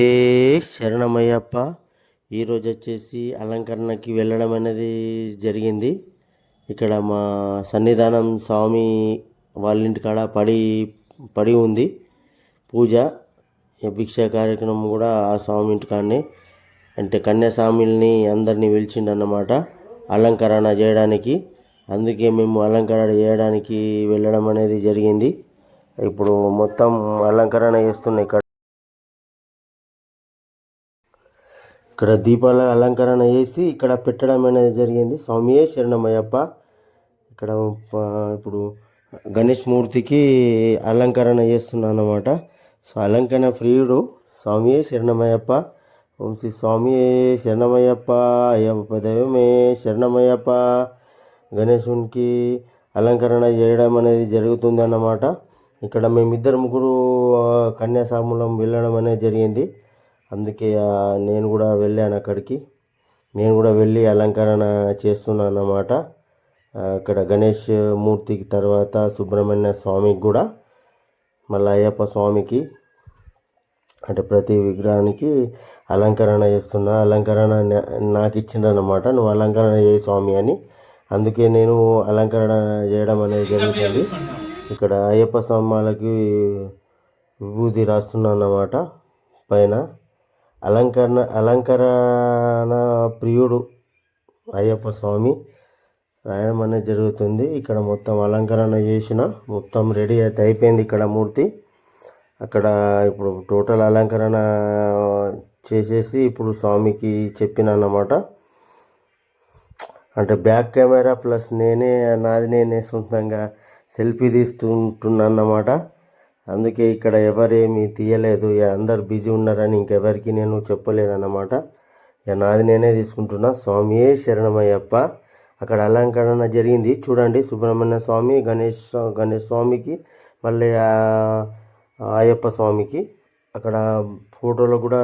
ఏ శరణమయ్యప్ప. ఈరోజు వచ్చేసి అలంకరణకి వెళ్ళడం అనేది జరిగింది. ఇక్కడ మా సన్నిధానం స్వామి వాళ్ళ ఇంటికాడ పడి ఉంది పూజ. భిక్షా కార్యక్రమం కూడా ఆ స్వామి ఇంటికాడనే, అంటే కన్యాస్వామిల్ని అందరినీ పిలిచిండన్నమాట అలంకరణ చేయడానికి. అందుకే మేము అలంకరణ చేయడానికి వెళ్ళడం అనేది జరిగింది. ఇప్పుడు మొత్తం అలంకరణ చేస్తున్నాయి. ఇక్కడ దీపాల అలంకరణ చేసి ఇక్కడ పెట్టడం అనేది జరిగింది. స్వామియే శరణమయ్యప్ప. ఇక్కడ ఇప్పుడు గణేష్ మూర్తికి అలంకరణ చేస్తున్నాను అన్నమాట. సో అలంకరణ ప్రియుడు స్వామియే శరణమయ్యప్ప. ఓం శ్రీ స్వామియే శరణమయ్యప్ప. అయ్యప్ప దైవమే శరణమయ్యప్ప. గణేశునికి అలంకరణ చేయడం అనేది జరుగుతుంది అన్నమాట. ఇక్కడ మేమిద్దరు ముగ్గురు కన్యాసాములం వెళ్ళడం అనేది జరిగింది. అందుకే నేను కూడా వెళ్ళాను అక్కడికి. నేను కూడా వెళ్ళి అలంకరణ చేస్తున్నాను అన్నమాట. ఇక్కడ గణేష్ మూర్తికి తర్వాత సుబ్రహ్మణ్య స్వామికి కూడా, మళ్ళీ అయ్యప్ప స్వామికి, అంటే ప్రతి విగ్రహానికి అలంకరణ చేస్తున్నా. అలంకరణ నాకు ఇచ్చిండ్రన్నమాట, నువ్వు అలంకరణ చేయి స్వామి అని. అందుకే నేను అలంకరణ చేయడం అనేది జరుగుతుంది. ఇక్కడ అయ్యప్ప స్వామికి విభూతి రాస్తున్నాను అన్నమాట పైన. అలంకరణ ప్రియుడు అయ్యప్ప స్వామి రాయడం అనేది జరుగుతుంది. ఇక్కడ మొత్తం అలంకరణ చేసిన, మొత్తం రెడీ అయితే అయిపోయింది ఇక్కడ మూర్తి. అక్కడ ఇప్పుడు టోటల్ అలంకరణ చేసేసి ఇప్పుడు స్వామికి చెప్పిన అన్నమాట. అంటే బ్యాక్ కెమెరా ప్లస్ నేనే సొంతంగా సెల్ఫీ తీస్తుంటున్నా అన్నమాట. అందుకే ఇక్కడ ఎవరేమీ తీయలేదు, అందరు బిజీ ఉన్నారని ఇంకెవరికి నేను చెప్పలేదన్నమాట. నాది నేనే తీసుకుంటున్నా. స్వామియే శరణమయ్యప్ప. అక్కడ అలంకరణ జరిగింది చూడండి. సుబ్రహ్మణ్య స్వామి, గణేష్ స్వామికి, మళ్ళీ అయ్యప్ప స్వామికి అక్కడ ఫోటోలో కూడా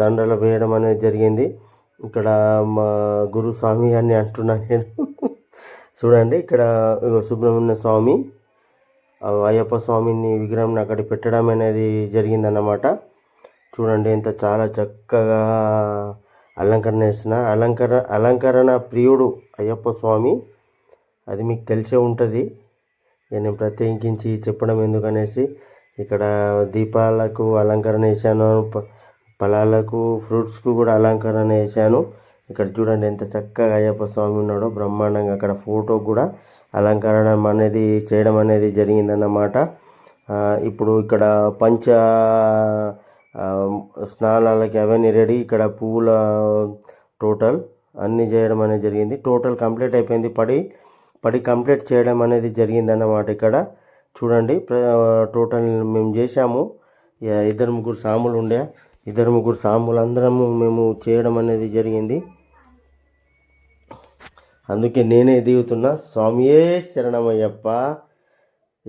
దండలు వేయడం అనేది జరిగింది. ఇక్కడ మా గురుస్వామి అని అంటున్నాను నేను. చూడండి ఇక్కడ సుబ్రహ్మణ్య స్వామి, అయ్యప్ప స్వామిని విగ్రహం అక్కడ పెట్టడం అనేది జరిగిందన్నమాట. చూడండి ఎంత చాలా చక్కగా అలంకరణ చేసిన. అలంకరణ ప్రియుడు అయ్యప్ప స్వామి, అది మీకు తెలిసే ఉంటుంది. నేను ప్రత్యేకించి చెప్పడం ఎందుకనేసి. ఇక్కడ దీపాలకు అలంకరణ చేశాను, ఫలాలకు ఫ్రూట్స్కు కూడా అలంకరణ చేశాను. ఇక్కడ చూడండి ఎంత చక్కగా అయ్యప్ప స్వామి ఉన్నాడో బ్రహ్మాండంగా. అక్కడ ఫోటో కూడా అలంకరణ అనేది చేయడం అనేది జరిగిందన్నమాట. ఇప్పుడు ఇక్కడ పంచ స్నానాలకి అవన్నీ రెడీ. ఇక్కడ పువ్వుల టోటల్ అన్నీ చేయడం అనేది జరిగింది. టోటల్ కంప్లీట్ అయిపోయింది. పడి కంప్లీట్ చేయడం అనేది జరిగిందన్నమాట. ఇక్కడ చూడండి టోటల్ మేము చేసాము. ఇద్దరు ముగ్గురు సాములు ఉండే, ఇద్దరు ముగ్గురు సాములు అందరము మేము చేయడం అనేది జరిగింది. అందుకే నేనే దిగుతున్నా. స్వామియే శరణమయ్యప్ప.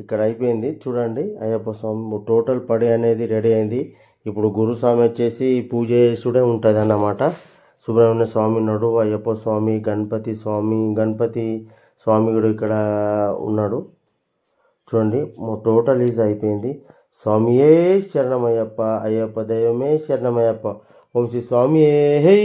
ఇక్కడ అయిపోయింది చూడండి. అయ్యప్ప స్వామి టోటల్ పడి అనేది రెడీ అయింది. ఇప్పుడు గురుస్వామి వచ్చేసి పూజ చేసుడే ఉంటుంది అన్నమాట. సుబ్రహ్మణ్య స్వామి ఉన్నాడు, అయ్యప్ప స్వామి, గణపతి స్వామి కూడా ఇక్కడ ఉన్నాడు. చూడండి టోటల్ ఈజ్ అయిపోయింది. స్వామియే శరణమయ్యప్ప. అయ్యప్ప దైవమే శరణమయ్యప్ప. ఓం శ్రీ స్వామియే హై.